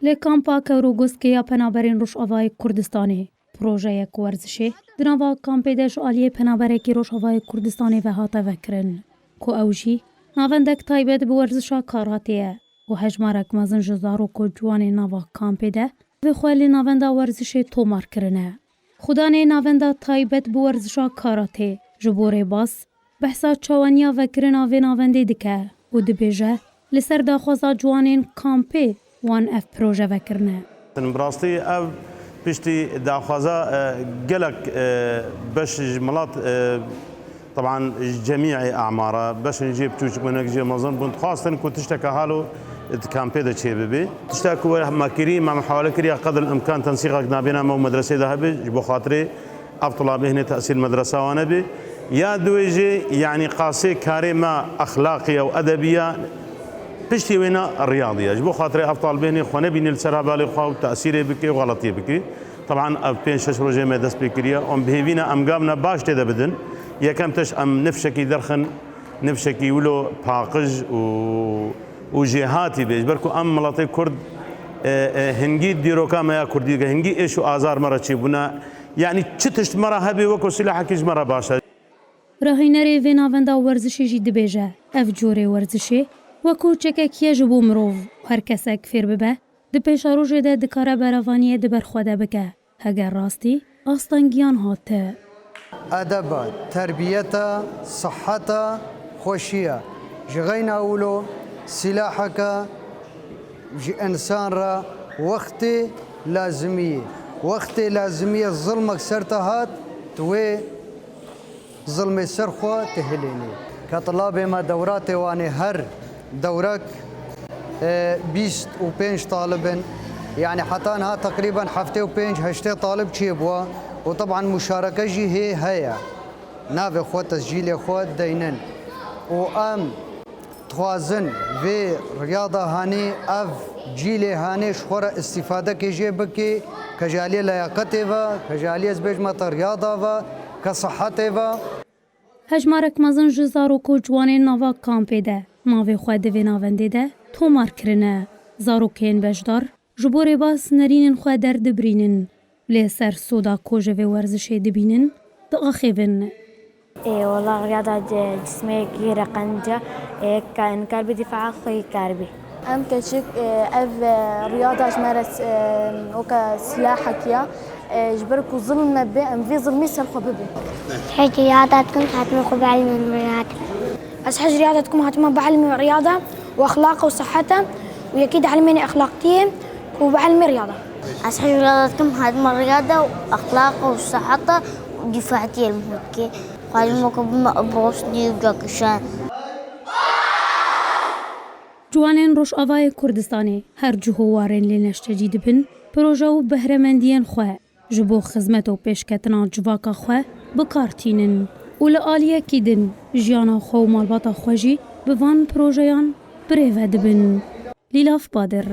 لکامپا کewregosk یا پنابرین روش‌آوای کردستانی پروژه ورزشی دنوا کامپیدش عالیه پنابرکی روش‌آوای کردستانی و هات وکرن کو اوجی ناوندک تایبت به ورزشا کاراتیه و هجمارک مزن جزارو کو جوان نوا کامپیده و خوالی ناوندا ورزشی تومار کرنه خدانه ناوندا تایبت به ورزشا کاراته جبور باس بحثا چوانیا وکرنا و ناونده دکه و دبیجه لسر داخوزا جوانین کامپی وان اف پروژه وکرنه براستی او بشتي داخوزا قلق باش جملات طبعا جميع اعمارها باش نجيب توش من جي مازن بنت خاصه كنت تشتكى حاله كامبي دا شي بيبي تشتكوا ماكري مع محاوله كريا قدر الامكان تنسيق نابينا مو مدرسه ذهبي جبو خاطري افضل به هنا تاثير المدرسه وانا بي يا دويجي يعني قاسي كاريما اخلاقيه وادبيه بشتي وينا الرياضيه جبو خاطري افضل بهني خونا بين السرابالي خو تاثيري بكي وغلطي بكي طبعا بين شش روجي ما دس بكريا ام بهينا ام قامنا باش تدا بدن يا كم تش ام نفشكي درخن نفشكي ولو باقج وجهاتي بيج بركو ام ملاتي كرد هنجي ديروكا ما كردي هنجي ايش ازار مره تشيبنا يعني تشتش مره هبي وكو سلاحك مره باشا راهينري فينافندا ورزشي جي دبيجه اف جوري ورزشي وكو چککیه جبو مروف هر کسک فیر ببه ده پیشا روژه ده دکاره براوانیه ده برخواده بکه هگر راستی آستانگیان هاته ادبا تربیتا صحتا خوشیه جغین اولو سلاحك جي انسان را وقت لازمية ظلمك سرتهات توي ظلم سرخوا تهليني كطلاب ما دورات واني هر دورك 25 طالب يعني حتى انها تقريبا حفتي وبينج هشتي طالب تشيبوا وطبعا مشاركة جي هي نافي خو تسجيل خو دينن وام توازن في رياضة هاني اف جيلي هاني شخورة استفادة كيجي بكي كجالية لياقتي كجالية زبجمة رياضة كصحتي هجمارك مزن جزارو کو جوانین نوا کامپی ده ناوی خواه دوی ناونده ده تومار کرنه زاروکین بجدار جبو ریباز نرینن خواه در دبرینن لی سر سودا کوجه و ورزشه دبینن ده آخیون والله رياضة جسمية كبيرة قنجة كان كاربي دفاع خوي كاربي أم كشك أف رياضة جمارس وكا سلاحك يا جبرك ظلم بي أم في ظلمي سلخو ببي حاجة رياضتكم هتمخوا بعلم الرياضة أسحج رياضتكم هتم بعلم الرياضة وأخلاقه وصحته وأكيد علميني أخلاقية وبعلم الرياضة أسحج رياضتكم هتم الرياضة وأخلاقه وصحته ودفاعتي المهكي قالمكم بما أبغوش دي بجاكشان جوانین روش‌آوای کردستانی هر جهوارین لنشتجی دبن پروژه و بهرهمندیان خواه جبو خدمت و پیشکتنا جواکا خواه بکارتینن و لآلیه کیدن جیانا خو مالباتا خوژی بوان پروژهان بریوه دبن لیلاف بادر